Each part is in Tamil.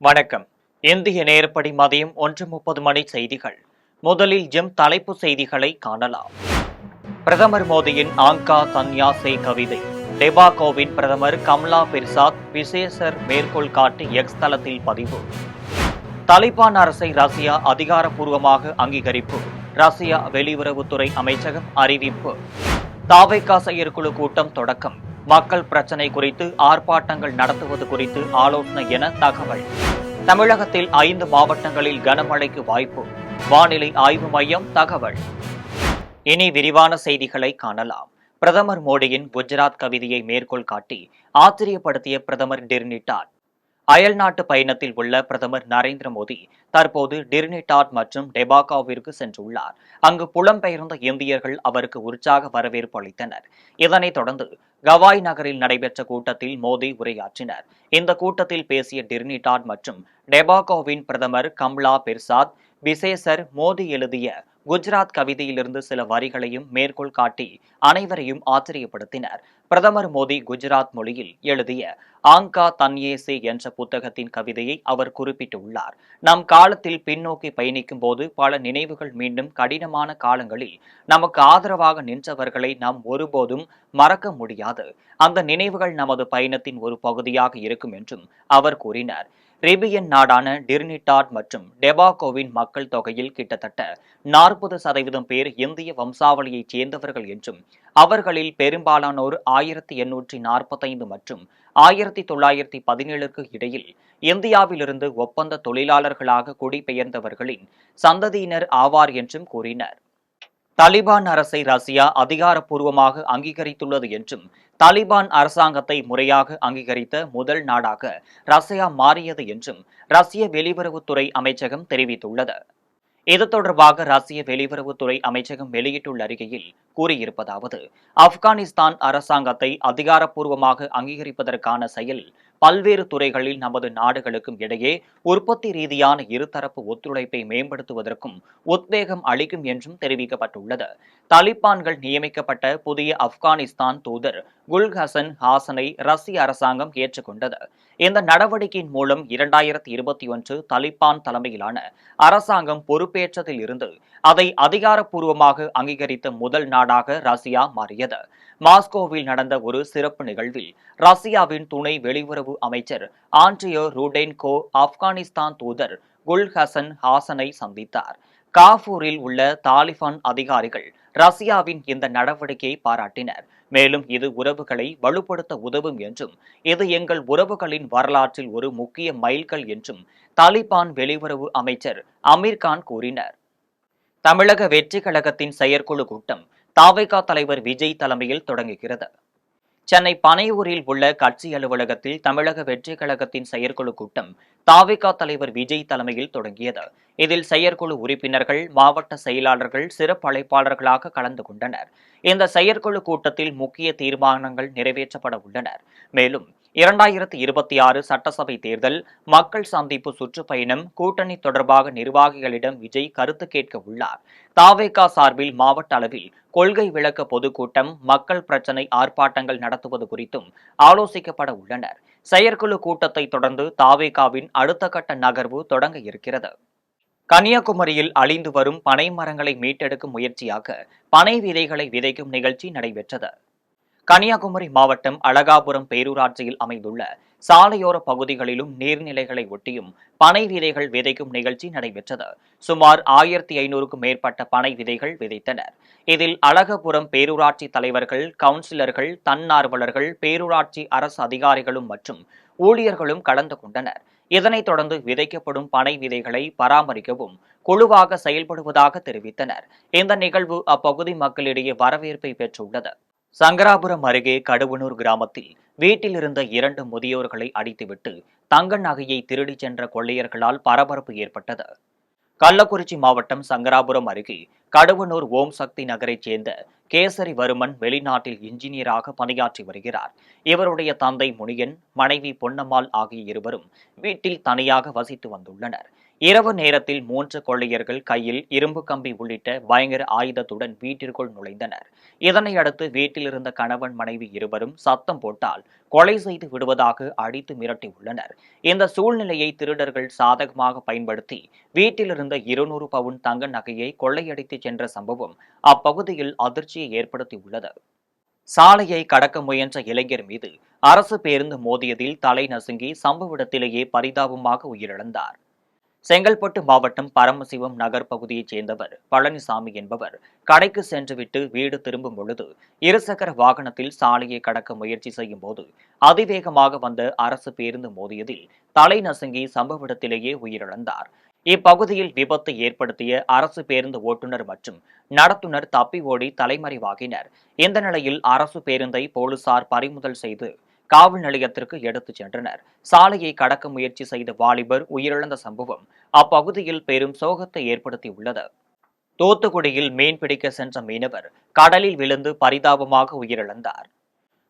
வணக்கம். இந்திய நேரப்படி மதியம் 1:30 மணி செய்திகள். முதலில் தலைப்பு செய்திகளை காணலாம். பிரதமர் மோடியின் ஆங்கா தன்யாசே கவிதை. டெபாகோவின் பிரதமர் கமலா பெர்சாத் விசேஷர் மேற்கோள் காட்டி எக்ஸ் தளத்தில் பதிவு. தலிபான் அரசை ரஷ்யா அதிகாரப்பூர்வமாக அங்கீகரிப்பு. ரஷ்யா வெளியுறவுத்துறை அமைச்சகம் அறிவிப்பு. தாவேகா செயற்குழு கூட்டம் தொடக்கம். மக்கள் பிரச்சினை குறித்து ஆர்ப்பாட்டங்கள் நடத்துவது குறித்து ஆலோசனை என தகவல். தமிழகத்தில் 5 மாவட்டங்களில் கனமழைக்கு வாய்ப்பு. வானிலை ஆய்வு மையம் தகவல். இனி விரிவான செய்திகளை காணலாம். பிரதமர் மோடியின் குஜராத் கவிதையை மேற்கோள் காட்டி ஆச்சரியப்படுத்திய பிரதமர் டிர்னிடாட். அயல்நாட்டு பயணத்தில் உள்ள பிரதமர் நரேந்திர மோடி தற்போது டிர்னிடாட் மற்றும் டெபாகாவிற்கு சென்றுள்ளார். அங்கு புலம்பெயர்ந்த இந்தியர்கள் அவருக்கு உற்சாக வரவேற்பு அளித்தனர். இதனைத் தொடர்ந்து கவாய் நகரில் நடைபெற்ற கூட்டத்தில் மோடி உரையாற்றினார். இந்த கூட்டத்தில் பேசிய டிர்னிடாட் மற்றும் டெபாகோவின் பிரதமர் கம்லா பெர்சாத் விசேஷர் மோடி எழுதிய குஜராத் கவிதையிலிருந்து சில வரிகளையும் மேற்கோள் காட்டி அனைவரையும் ஆச்சரியப்படுத்தினர். பிரதமர் மோடி குஜராத் மொழியில் எழுதிய ஆங்கா தன்யேசே என்ற புத்தகத்தின் கவிதையை அவர் குறிப்பிட்டுள்ளார். நம் காலத்தில் பின்னோக்கி பயணிக்கும் போது பல நினைவுகள் மீண்டும் கடினமான காலங்களில் நமக்கு ஆதரவாக நின்றவர்களை நாம் ஒருபோதும் மறக்க முடியாது. அந்த நினைவுகள் நமது பயணத்தின் ஒரு பகுதியாக இருக்கும் என்றும் அவர் கூறினார். ரிபியன் நாடான டிர்னிடாட் மற்றும் டெபாகோவின் மக்கள் தொகையில் கிட்டத்தட்ட 40% பேர் இந்திய வம்சாவளியைச் சேர்ந்தவர்கள் என்றும் அவர்களில் பெரும்பாலானோர் 1845 மற்றும் 1917க்கு இடையில் இந்தியாவிலிருந்து ஒப்பந்த தொழிலாளர்களாக குடிபெயர்ந்தவர்களின் சந்ததியினர் ஆவார் என்றும் கூறினர். தலிபான் அரசை ரஷ்யா அதிகாரப்பூர்வமாக அங்கீகரித்துள்ளது என்றும் தாலிபான் அரசாங்கத்தை முறையாக அங்கீகரித்த முதல் நாடாக ரஷ்யா மாறியது என்றும் ரஷ்ய வெளியுறவுத்துறை அமைச்சகம் தெரிவித்துள்ளது. இது தொடர்பாக ரஷ்ய வெளியுறவுத்துறை அமைச்சகம் வெளியிட்டுள்ள அறிக்கையில் கூறியிருப்பதாவது: ஆப்கானிஸ்தான் அரசாங்கத்தை அதிகாரப்பூர்வமாக அங்கீகரிப்பதற்கான செயல் பல்வேறு துறைகளில் நமது நாடுகளுக்கும் இடையே உற்பத்தி ரீதியான இருதரப்பு ஒத்துழைப்பை மேம்படுத்துவதற்கும் உத்வேகம் அளிக்கும் என்றும் தெரிவிக்கப்பட்டுள்ளது. தாலிபான்கள் நியமிக்கப்பட்ட புதிய ஆப்கானிஸ்தான் தூதர் குல் ஹசன் ஹாசனை ரஷ்ய அரசாங்கம் ஏற்றுக்கொண்டது. இந்த நடவடிக்கையின் மூலம் 2021 தாலிபான் தலைமையிலான அரசாங்கம் பொறுப்பேற்றதில் இருந்து அதை அதிகாரப்பூர்வமாக அங்கீகரித்த முதல் நாடாக ரஷ்யா மாறியது. மாஸ்கோவில் நடந்த ஒரு சிறப்பு நிகழ்வில் ரஷ்யாவின் துணை வெளியுறவு அமைச்சர் ஆண்ட்ரியோ ரூடென்கோ ஆப்கானிஸ்தான் தூதர் குல் ஹசன் ஹாசனை சந்தித்தார். காபூரில் உள்ள தாலிபான் அதிகாரிகள் ரஷ்யாவின் இந்த நடவடிக்கையை பாராட்டினர். மேலும் இது உறவுகளை வலுப்படுத்த உதவும் என்றும் இது எங்கள் உறவுகளின் வரலாற்றில் ஒரு முக்கிய மைல்கல் என்றும் தாலிபான் வெளியுறவு அமைச்சர் அமீர்கான் கூறினார். தமிழக வெற்றி கழகத்தின் செயற்குழு கூட்டம் தாவேகா தலைவர் விஜய் தலைமையில் தொடங்குகிறது. சென்னை பனையூரில் உள்ள கட்சி அலுவலகத்தில் தமிழக வெற்றி கழகத்தின் செயற்குழு கூட்டம் தாவேகா தலைவர் விஜய் தலைமையில் தொடங்கியது. இதில் செயற்குழு உறுப்பினர்கள், மாவட்ட செயலாளர்கள் சிறப்பு அழைப்பாளர்களாக கலந்து கொண்டனர். இந்த செயற்குழு கூட்டத்தில் முக்கிய தீர்மானங்கள் நிறைவேற்றப்பட உள்ளன. மேலும் 2026 சட்டசபை தேர்தல், மக்கள் சந்திப்பு சுற்றுப்பயணம், கூட்டணி தொடர்பாக நிர்வாகிகளிடம் விஜய் கருத்து கேட்க உள்ளார். தாவேகா சார்பில் மாவட்ட அளவில் கொள்கை விளக்க பொதுக்கூட்டம், மக்கள் பிரச்சினை ஆர்ப்பாட்டங்கள் நடத்துவது குறித்தும் ஆலோசிக்கப்பட உள்ளனர். செயற்குழு கூட்டத்தை தொடர்ந்து தாவேகாவின் அடுத்த கட்ட நகர்வு தொடங்க இருக்கிறது. கன்னியாகுமரியில் அழிந்து வரும் பனை மரங்களை மீட்டெடுக்கும் முயற்சியாக பனை விதைகளை விதைக்கும் நிகழ்ச்சி நடைபெற்றது. கன்னியாகுமரி மாவட்டம் அழகாபுரம் பேரூராட்சியில் அமைந்துள்ள சாலையோர பகுதிகளிலும் நீர்நிலைகளை ஒட்டியும் பனை விதைகள் விதைக்கும் நிகழ்ச்சி நடைபெற்றது. சுமார் 1500க்கும் மேற்பட்ட பனை விதைகள் விதைத்தனர். இதில் அழகாபுரம் பேரூராட்சி தலைவர்கள், கவுன்சிலர்கள், தன்னார்வலர்கள், பேரூராட்சி அரசு அதிகாரிகளும் மற்றும் ஊழியர்களும் கலந்து கொண்டனர். இதனைத் தொடர்ந்து விதைக்கப்படும் பனை விதைகளை பராமரிக்கவும் குழுவாக செயல்படுவதாக தெரிவித்தனர். இந்த நிகழ்வு அப்பகுதி மக்களிடையே வரவேற்பை பெற்றுள்ளது. சங்கராபுரம் அருகே கடுவனூர் கிராமத்தில் வீட்டில் இருந்த 2 முதியோர்களை அடித்துவிட்டு தங்க நகையை திருடிச் சென்ற கொள்ளையர்களால் பரபரப்பு ஏற்பட்டது. கள்ளக்குறிச்சி மாவட்டம் சங்கராபுரம் அருகே கடுவனூர் ஓம் சக்தி நகரைச் சேர்ந்த கேசரி வருமன் வெளிநாட்டில் இன்ஜினியராக பணியாற்றி வருகிறார். இவருடைய தந்தை முனியன், மனைவி பொன்னம்மாள் ஆகிய இருவரும் வீட்டில் தனியாக வசித்து வந்துள்ளனர். இரவு நேரத்தில் 3 கொள்ளையர்கள் கையில் இரும்பு கம்பி உள்ளிட்ட பயங்கர ஆயுதத்துடன் வீட்டிற்குள் நுழைந்தனர். இதனையடுத்து வீட்டில் இருந்த கணவன் மனைவி இருவரும் சத்தம் போட்டால் கொலை செய்து விடுவதாக அடித்து மிரட்டியுள்ளனர். இந்த சூழ்நிலையை திருடர்கள் சாதகமாக பயன்படுத்தி வீட்டில் இருந்த 200 பவுன் தங்க நகையை கொள்ளையடித்து சென்ற சம்பவம் அப்பகுதியில் அதிர்ச்சியை ஏற்படுத்தியுள்ளது. சாலையை கடக்க முயன்ற இளைஞர் மீது அரசு பேருந்து மோதியதில் தலை நசுங்கி சம்பவ இடத்திலேயே பரிதாபமாக உயிரிழந்தார். செங்கல்பட்டு மாவட்டம் பரமசிவம் நகர் பகுதியைச் சேர்ந்தவர் பழனிசாமி என்பவர் கடைக்கு சென்றுவிட்டு வீடு திரும்பும் பொழுது இருசக்கர வாகனத்தில் சாலையை கடக்க முயற்சி செய்யும் போது அதிவேகமாக வந்த அரசு பேருந்து மோதியதில் தலை நசுங்கி சம்பவ இடத்திலேயே உயிரிழந்தார். இப்பகுதியில் விபத்து ஏற்படுத்திய அரசு பேருந்து ஓட்டுநர் மற்றும் நடத்துனர் தப்பி ஓடி தலைமறைவாகினர். இந்த நிலையில் அரசு பேருந்தை போலீசார் பறிமுதல் செய்து காவல் நிலையத்திற்கு எடுத்துச் சென்றனர். சாலையை கடக்க முயற்சி செய்த வாலிபர் உயிரிழந்த சம்பவம் அப்பகுதியில் பெரும் சோகத்தை ஏற்படுத்தியுள்ளது. தூத்துக்குடியில் மீன்பிடிக்க சென்ற மீனவர் கடலில் விழுந்து பரிதாபமாக உயிரிழந்தார்.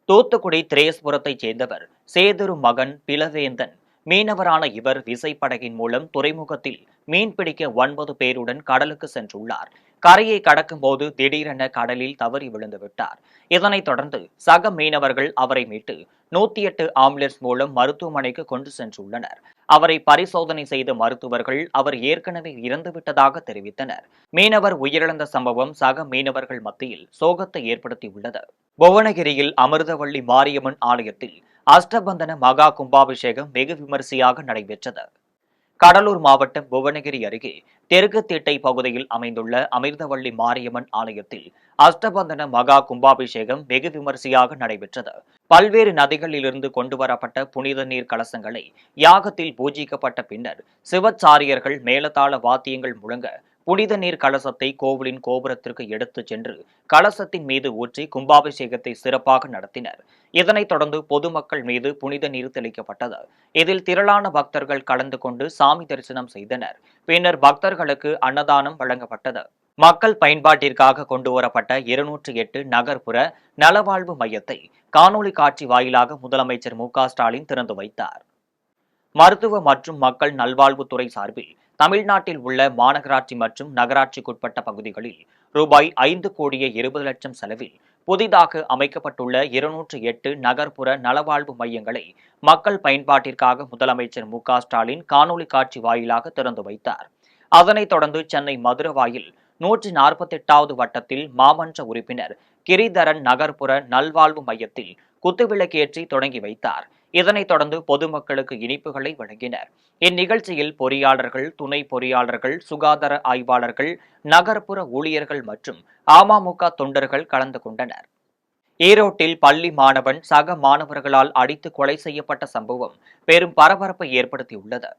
தூத்துக்குடி திரேஸ்புரத்தைச் சேர்ந்தவர் சேதுரு மகன் பிலவேந்தன். மீனவரான இவர் விசைப்படகின் மூலம் துறைமுகத்தில் மீன்பிடிக்க 9 பேருடன் கடலுக்கு சென்றுள்ளார். கரையை கடக்கும் போது திடீரென கடலில் தவறி விழுந்து விட்டார். இதனைத் தொடர்ந்து சக மீனவர்கள் அவரை மீட்டு 108 ஆம்புலன்ஸ் மூலம் மருத்துவமனைக்கு கொண்டு சென்றுள்ளனர். அவரை பரிசோதனை செய்த மருத்துவர்கள் அவர் ஏற்கனவே இறந்துவிட்டதாக தெரிவித்தனர். மீனவர் உயிரிழந்த சம்பவம் சக மீனவர்கள் மத்தியில் சோகத்தை ஏற்படுத்தியுள்ளது. புவனகிரியில் அமிர்தவள்ளி மாரியம்மன் ஆலயத்தில் அஷ்டபந்தன மகா கும்பாபிஷேகம் வெகு விமரிசையாக நடைபெற்றது. கடலூர் மாவட்டம் புவனகிரி அருகே தெற்கு திட்டை பகுதியில் அமைந்துள்ள அமிர்தவள்ளி மாரியம்மன் ஆலயத்தில் அஷ்டபந்தன மகா கும்பாபிஷேகம் வெகு விமரிசையாக நடைபெற்றது. பல்வேறு நதிகளிலிருந்து கொண்டுவரப்பட்ட புனித நீர் கலசங்களை யாகத்தில் பூஜிக்கப்பட்ட பின்னர் சிவச்சாரியர்கள் மேலதாள வாத்தியங்கள் முழங்க புனித நீர் கலசத்தை கோவிலின் கோபுரத்திற்கு எடுத்துச் சென்று கலசத்தின் மீது ஊற்றி கும்பாபிஷேகத்தை சிறப்பாக நடத்தினர். இதனைத் தொடர்ந்து பொதுமக்கள் மீது புனித நீர் தெளிக்கப்பட்டது. இதில் திரளான பக்தர்கள் கலந்து கொண்டு சாமி தரிசனம் செய்தனர். பின்னர் பக்தர்களுக்கு அன்னதானம் வழங்கப்பட்டது. மக்கள் பயன்பாட்டிற்காக கொண்டுவரப்பட்ட 208 நகர்ப்புற நலவாழ்வு மையத்தை காணொலி காட்சி வாயிலாக முதலமைச்சர் மு.க.ஸ்டாலின் திறந்து வைத்தார். மருத்துவ மற்றும் மக்கள் நல்வாழ்வுத்துறை சார்பில் தமிழ்நாட்டில் உள்ள மாநகராட்சி மற்றும் நகராட்சிக்குட்பட்ட பகுதிகளில் ரூபாய் 5,20,00,000 செலவில் புதிதாக அமைக்கப்பட்டுள்ள 208 நகர்ப்புற நலவாழ்வு மையங்களை மக்கள் பயன்பாட்டிற்காக முதலமைச்சர் மு.க.ஸ்டாலின் காணொலி காட்சி வாயிலாக திறந்து வைத்தார். அதனைத் தொடர்ந்து சென்னை மதுரவாயில் 148வது வட்டத்தில் மாமன்ற உறுப்பினர் கிரிதரன் நகர்ப்புற நல்வாழ்வு மையத்தில் குத்துவிளக்கேற்றி தொடங்கி வைத்தார். இதனைத் தொடர்ந்து பொதுமக்களுக்கு இனிப்புகளை வழங்கினர். இந்நிகழ்ச்சியில் பொறியாளர்கள், துணை பொறியாளர்கள், சுகாதார ஆய்வாளர்கள், நகர்ப்புற ஊழியர்கள் மற்றும் அமமுக தொண்டர்கள் கலந்து கொண்டனர். ஈரோட்டில் பள்ளி மாணவன் சக மாணவர்களால் அடித்து கொலை செய்யப்பட்ட சம்பவம் பெரும் பரபரப்பை ஏற்படுத்தியுள்ளது.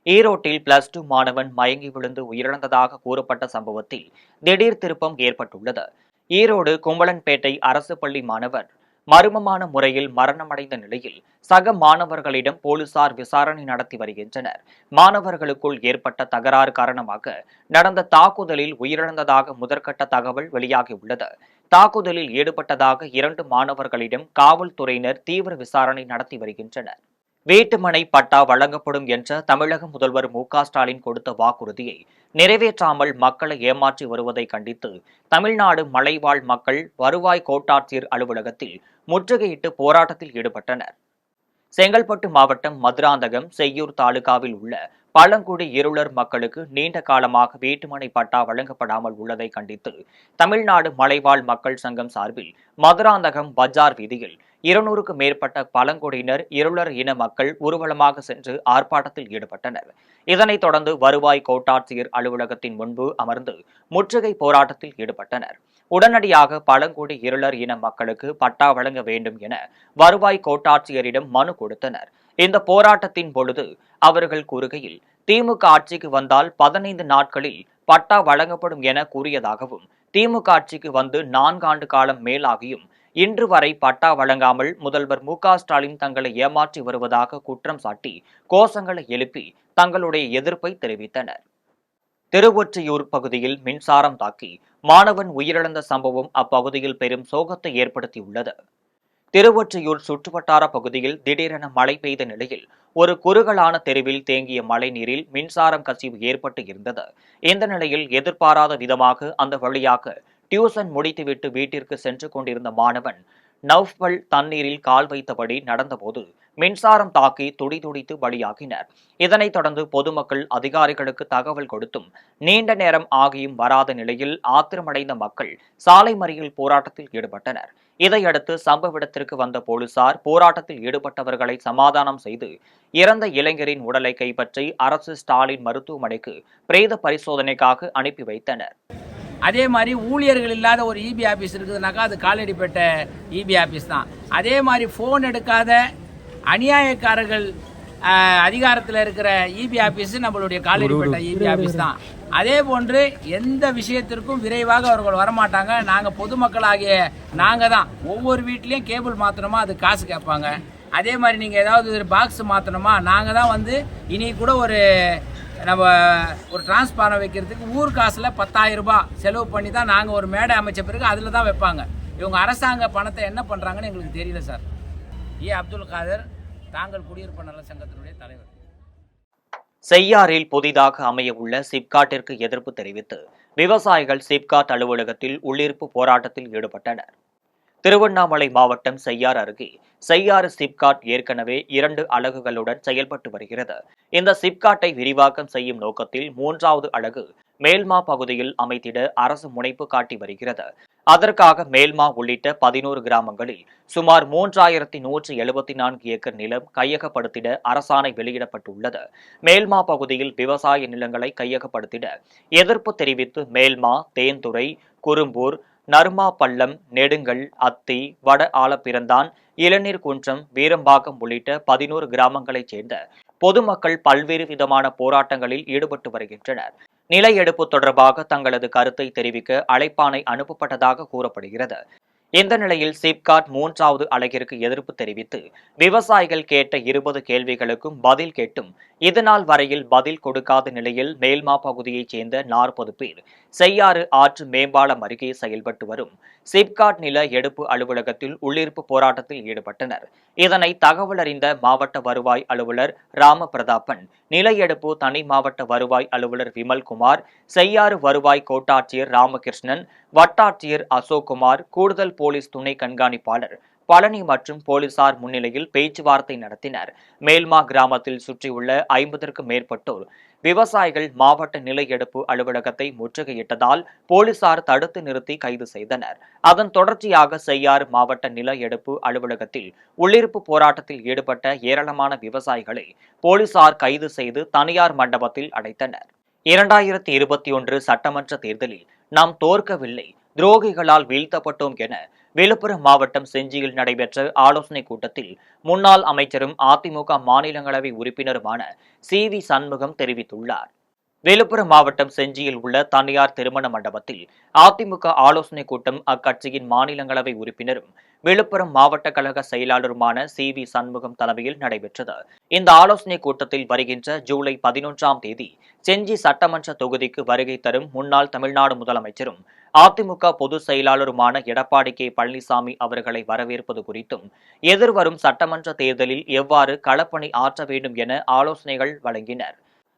ஈரோட்டில் +2 மாணவன் மயங்கி விழுந்து உயிரிழந்ததாக கூறப்பட்ட சம்பவத்தில் திடீர் திருப்பம் ஏற்பட்டுள்ளது. ஈரோடு கும்பலன்பேட்டை அரசு பள்ளி மாணவர் மர்மமான முறையில் மரணமடைந்த நிலையில் சக மாணவர்களிடம் போலீசார் விசாரணை நடத்தி வருகின்றனர். மாணவர்களுக்குள் ஏற்பட்ட தகராறு காரணமாக நடந்த தாக்குதலில் உயிரிழந்ததாக முதற்கட்ட தகவல் வெளியாகியுள்ளது. தாக்குதலில் ஈடுபட்டதாக 2 மாணவர்களிடம் காவல்துறையினர் தீவிர விசாரணை நடத்தி வருகின்றனர். வீட்டுமனை பட்டா வழங்கப்படும் என்ற தமிழக முதல்வர் மு.க.ஸ்டாலின் கொடுத்த வாக்குறுதியை நிறைவேற்றாமல் மக்களை ஏமாற்றி வருவதை கண்டித்து தமிழ்நாடு மலைவாழ் மக்கள் வருவாய் கோட்டாட்சியர் அலுவலகத்தில் முற்றுகையிட்டு போராட்டத்தில் ஈடுபட்டனர். செங்கல்பட்டு மாவட்டம் மதுராந்தகம் செய்யூர் தாலுகாவில் உள்ள பழங்குடி இருளர் மக்களுக்கு நீண்ட காலமாக வீட்டுமனை பட்டா வழங்கப்படாமல் உள்ளதை கண்டித்து தமிழ்நாடு மலைவாழ் மக்கள் சங்கம் சார்பில் மதுராந்தகம் பஜார் வீதியில் 200க்கும் மேற்பட்ட பழங்குடியினர் இருளர் இன மக்கள் ஊர்வலமாக சென்று ஆர்ப்பாட்டத்தில் ஈடுபட்டனர். இதனைத் தொடர்ந்து வருவாய் கோட்டாட்சியர் அலுவலகத்தின் முன்பு அமர்ந்து முற்றுகை போராட்டத்தில் ஈடுபட்டனர். உடனடியாக பழங்குடி இருளர் இன மக்களுக்கு பட்டா வழங்க வேண்டும் என வருவாய் கோட்டாட்சியரிடம் மனு கொடுத்தனர். இந்த போராட்டத்தின் பொழுது அவர்கள் கூறுகையில் திமுக ஆட்சிக்கு வந்தால் 15 நாட்களில் பட்டா வழங்கப்படும் என கூறியதாகவும், திமுக ஆட்சிக்கு வந்து 4 ஆண்டு காலம் மேலாகியும் இன்று வரை பட்டா வழங்காமல் முதல்வர் மு.க.ஸ்டாலின் தங்களை ஏமாற்றி வருவதாக குற்றம் சாட்டி கோஷங்களை எழுப்பி தங்களுடைய எதிர்ப்பை தெரிவித்தனர். திருவொற்றியூர் பகுதியில் மின்சாரம் தாக்கி மாணவன் உயிரிழந்த சம்பவம் அப்பகுதியில் பெரும் சோகத்தை ஏற்படுத்தியுள்ளது. திருவொற்றியூர் சுற்றுவட்டார பகுதியில் திடீரென மழை பெய்த நிலையில் ஒரு குறுகலான தெருவில் தேங்கிய மழை நீரில் மின்சாரம் கசிவு ஏற்பட்டு இருந்தது. இந்த நிலையில் எதிர்பாராத விதமாக அந்த வழியாக டியூசன் முடித்துவிட்டு வீட்டிற்கு சென்று கொண்டிருந்த மாணவன் நவ்பல் தண்ணீரில் கால் வைத்தபடி நடந்தபோது மின்சாரம் தாக்கி துடிதுடித்து பலியாகினர். இதனைத் தொடர்ந்து பொதுமக்கள் அதிகாரிகளுக்கு தகவல் கொடுத்தும் நீண்ட நேரம் ஆகியும் வராத நிலையில் ஆத்திரமடைந்த மக்கள் சாலை மறியல் போராட்டத்தில் ஈடுபட்டனர். இதையடுத்து சம்பவ இடத்திற்கு வந்த போலீசார் போராட்டத்தில் ஈடுபட்டவர்களை சமாதானம் செய்து இறந்த இளைஞரின் உடலை கைப்பற்றி அரசு ஸ்டாலின் மருத்துவமனைக்கு பிரேத பரிசோதனைக்காக அனுப்பி வைத்தனர். அதே மாதிரி ஊழியர்கள் இல்லாத ஒரு இபி ஆஃபீஸ் இருக்குதுனாக்கா அது காலடிப்பட்ட இபி ஆஃபீஸ் தான். அதே மாதிரி ஃபோன் எடுக்காத அநியாயக்காரர்கள் அதிகாரத்தில் இருக்கிற இபி ஆஃபீஸ் நம்மளுடைய காலடிப்பட்ட இபி ஆஃபீஸ் தான். அதே போன்று எந்த விஷயத்திற்கும் விரைவாக அவர்கள் வரமாட்டாங்க. நாங்கள் பொதுமக்களாகிய நாங்கள் தான் ஒவ்வொரு வீட்லேயும் கேபிள் மாற்றணுமா அது காசு கேட்பாங்க. அதே மாதிரி நீங்கள் ஏதாவது ஒரு பாக்ஸ் மாற்றணுமா நாங்கள் தான் வந்து இனி கூட நம்ம ஒரு டிரான்ஸ்பாரம் வைக்கிறதுக்கு ஊர் காசில் 10,000 ரூபாய் செலவு பண்ணி தான் நாங்கள் ஒரு மேடை அமைச்ச பிறகு அதில் தான் வைப்பாங்க. இவங்க அரசாங்க பணத்தை என்ன பண்ணுறாங்கன்னு எங்களுக்கு தெரியல சார். அப்துல் காதர், தாங்கள் குடியிருப்பு நல சங்கத்தினுடைய தலைவர். செய்யாறில் புதிதாக அமைய உள்ள சிப்காட்டிற்கு எதிர்ப்பு தெரிவித்து விவசாயிகள் சிப்காட் அலுவலகத்தில் உள்ளிருப்பு போராட்டத்தில் ஈடுபட்டனர். திருவண்ணாமலை மாவட்டம் செய்யார் அருகே செய்யாறு சிப்காட் ஏற்கனவே 2 அலகுகளுடன் செயல்பட்டு வருகிறது. இந்த சிப்காட்டை விரிவாக்கம் செய்யும் நோக்கத்தில் 3வது அலகு மேல்மா பகுதியில் அமைத்திட அரசு முனைப்பு காட்டி வருகிறது. அதற்காக மேல்மா உள்ளிட்ட 11 கிராமங்களில் சுமார் 3174 ஏக்கர் நிலம் கையகப்படுத்திட அரசாணை வெளியிடப்பட்டுள்ளது. மேல்மா பகுதியில் விவசாய நிலங்களை கையகப்படுத்திட எதிர்ப்பு தெரிவித்து மேல்மா, தேன்துறை, குறும்பூர், நர்மா பள்ளம், நெடுங்கல், அத்தி, வட ஆலப்பிறந்தான், இளநீர் குன்றம், வீரம்பாக்கம் உள்ளிட்ட 11 கிராமங்களைச் சேர்ந்த பொதுமக்கள் பல்வேறு விதமான போராட்டங்களில் ஈடுபட்டு வருகின்றனர். நில எடுப்பு தொடர்பாக தங்களது கருத்தை தெரிவிக்க அழைப்பாணை அனுப்பப்பட்டதாக கூறப்படுகிறது. இந்த நிலையில் சிப்காட் 3வது அலகிற்கு எதிர்ப்பு தெரிவித்து விவசாயிகள் கேட்ட 20 கேள்விகளுக்கும் பதில் கேட்டும் இதுநாள் வரையில் பதில் கொடுக்காத நிலையில் மேல்மா பகுதியைச் சேர்ந்த 40 பேர் செய்யாறு ஆற்று மேம்பாலம் அருகே செயல்பட்டு வரும் சிப்காட் நில எடுப்பு அலுவலகத்தில் உள்ளிருப்பு போராட்டத்தில் ஈடுபட்டனர். இதனை தகவல் அறிந்த மாவட்ட வருவாய் அலுவலர் ராமபிரதாபன், நில எடுப்பு தனி மாவட்ட வருவாய் அலுவலர் விமல்குமார், செய்யாறு வருவாய் கோட்டாட்சியர் ராமகிருஷ்ணன், வட்டாட்சியர் அசோக்குமார், கூடுதல் போலீஸ் துணை கண்காணிப்பாளர் பழனி மற்றும் போலீசார் முன்னிலையில் பேச்சுவார்த்தை நடத்தினர். மேல்மா கிராமத்தில் சுற்றியுள்ள 50க்கும் மேற்பட்டோர் விவசாயிகள் மாவட்ட நில எடுப்பு அலுவலகத்தை முற்றுகையிட்டதால் போலீசார் தடுத்து நிறுத்தி கைது செய்தனர். அதன் தொடர்ச்சியாக செய்யாறு மாவட்ட நில எடுப்பு அலுவலகத்தில் உள்ளிருப்பு போராட்டத்தில் ஈடுபட்ட ஏராளமான விவசாயிகளை போலீசார் கைது செய்து தனியார் மண்டபத்தில் அடைத்தனர். 2021 சட்டமன்ற தேர்தலில் நாம் தோற்கவில்லை, துரோகிகளால் வீழ்த்தப்பட்டோம் என விழுப்புரம் மாவட்டம் செஞ்சியில் நடைபெற்ற ஆலோசனைக் கூட்டத்தில் முன்னாள் அமைச்சரும் அதிமுக மாநிலங்களவை உறுப்பினருமான சி.வி. சண்முகம் தெரிவித்துள்ளார். விழுப்புரம் மாவட்டம் செஞ்சியில் உள்ள தனியார் திருமண மண்டபத்தில் அதிமுக ஆலோசனைக் கூட்டம் அக்கட்சியின் மாநிலங்களவை உறுப்பினரும் விழுப்புரம் மாவட்ட கழக செயலாளருமான சி.வி. சண்முகம் தலைமையில் நடைபெற்றது. இந்த ஆலோசனைக் கூட்டத்தில் வருகின்ற ஜூலை 11ஆம் தேதி செஞ்சி சட்டமன்ற தொகுதிக்கு வருகை தரும் முன்னாள் தமிழ்நாடு முதலமைச்சரும் அதிமுக பொதுச் செயலாளருமான எடப்பாடி கே. பழனிசாமி அவர்களை வரவேற்பது குறித்தும் எதிர்வரும் சட்டமன்ற தேர்தலில் எவ்வாறு களப்பணி ஆற்ற வேண்டும் என ஆலோசனைகள் வழங்கினர்.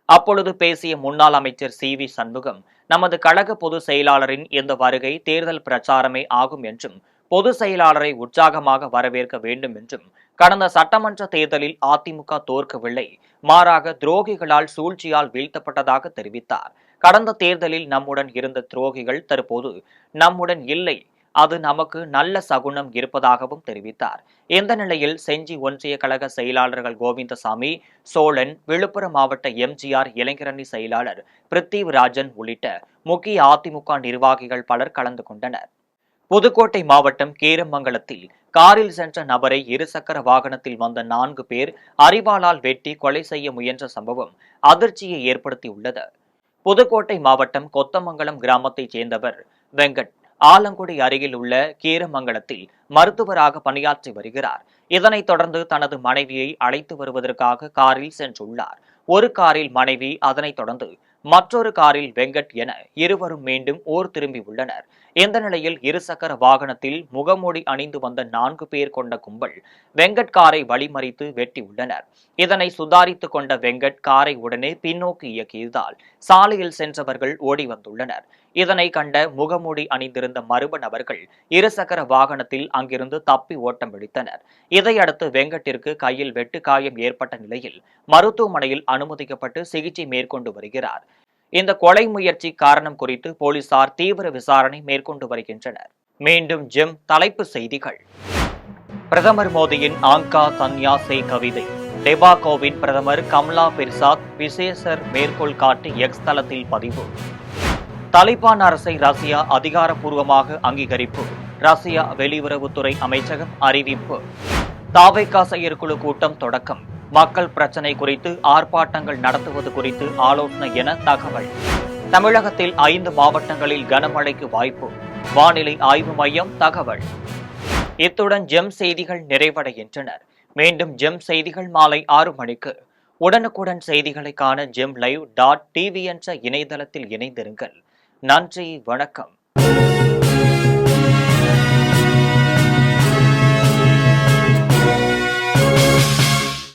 அப்பொழுது பேசிய முன்னாள் அமைச்சர் சி.வி. சண்முகம், நமது கழக பொதுச் செயலாளரின் இந்த வருகை தேர்தல் பிரச்சாரமே ஆகும் என்றும் பொதுச் செயலாளரை உற்சாகமாக வரவேற்க வேண்டும் என்றும், கடந்த சட்டமன்ற தேர்தலில் அதிமுக தோற்கவில்லை, மாறாக துரோகிகளால் சூழ்ச்சியால் வீழ்த்தப்பட்டதாக தெரிவித்தார். கடந்த தேர்தலில் நம்முடன் இருந்த துரோகிகள் தற்போது நம்முடன் இல்லை, அது நமக்கு நல்ல சகுனம் இருப்பதாகவும் தெரிவித்தார். இந்த நிலையில் செஞ்சி ஒன்றிய கழக செயலாளர்கள் கோவிந்தசாமி, சோழன், விழுப்புரம் மாவட்ட எம்ஜிஆர் இளைஞரணி செயலாளர் பிருத்திவிராஜன் உள்ளிட்ட முக்கிய அதிமுக நிர்வாகிகள் பலர் கலந்து கொண்டனர். புதுக்கோட்டை மாவட்டம் கீரமங்கலத்தில் காரில் சென்ற நபரை இருசக்கர வாகனத்தில் வந்த 4 பேர் அரிவாளால் வெட்டி கொலை செய்ய முயன்ற சம்பவம் அதிர்ச்சியை ஏற்படுத்தியுள்ளது. புதுக்கோட்டை மாவட்டம் கொத்தமங்கலம் கிராமத்தைச் சேர்ந்தவர் வெங்கட் ஆலங்குடி அருகில் உள்ள கீரமங்கலத்தில் மருத்துவராக பணியாற்றி வருகிறார். இதனைத் தொடர்ந்து தனது மனைவியை அழைத்து வருவதற்காக காரில் சென்றுள்ளார். ஒரு காரில் மனைவி, அதனைத் தொடர்ந்து மற்றொரு காரில் வெங்கட் என இருவரும் மீண்டும் ஊர் திரும்பியுள்ளனர். இந்த நிலையில் இருசக்கர வாகனத்தில் முகமூடி அணிந்து வந்த 4 பேர் கொண்ட கும்பல் வெங்கட் காரை வழிமறித்து வெட்டியுள்ளனர். இதனை சுதாரித்துக் கொண்ட வெங்கட் காரை உடனே பின்னோக்கி இயக்கியதால் சாலையில் சென்றவர்கள் ஓடி வந்துள்ளனர். இதனை கண்ட முகமூடி அணிந்திருந்த மர்ம நபர்கள் இருசக்கர வாகனத்தில் அங்கிருந்து தப்பி ஓட்டம் பிடித்தனர். இதையடுத்து வெங்கட்டிற்கு கையில் வெட்டுக்காயம் ஏற்பட்ட நிலையில் மருத்துவமனையில் அனுமதிக்கப்பட்டு சிகிச்சை மேற்கொண்டு வருகிறார். இந்த கொலை முயற்சி காரணம் குறித்து போலீசார் தீவிர விசாரணை மேற்கொண்டு வருகின்றனர். மீண்டும் ஜெம் தலைப்புச் செய்திகள். பிரதமர் மோடியின் ஆங்கா சந்நியாசை கவிதை. டெபாகோவின் பிரதமர் கமலா பெர்சாத் விசேஷர் மேற்கோள் காட்டி எக்ஸ் தளத்தில் பதிவு. தாலிபான் அரசை ரஷ்யா அதிகாரப்பூர்வமாக அங்கீகரிப்பு. ரஷ்யா வெளியுறவுத்துறை அமைச்சகம் அறிவிப்பு. தாவேகா செயற்குழு கூட்டம் தொடக்கம். மக்கள் பிரச்சினை குறித்து ஆர்ப்பாட்டங்கள் நடத்துவது குறித்து ஆலோசனை என தகவல். தமிழகத்தில் 5 மாவட்டங்களில் கனமழைக்கு வாய்ப்பு. வானிலை ஆய்வு மையம் தகவல். இத்துடன் ஜெம் செய்திகள் நிறைவடைகின்றன. மீண்டும் ஜெம் செய்திகள் மாலை 6 மணிக்கு. உடனுக்குடன் செய்திகளை காண GemLive.tv என்ற இணையதளத்தில் இணைந்திருங்கள். நன்றி, வணக்கம்.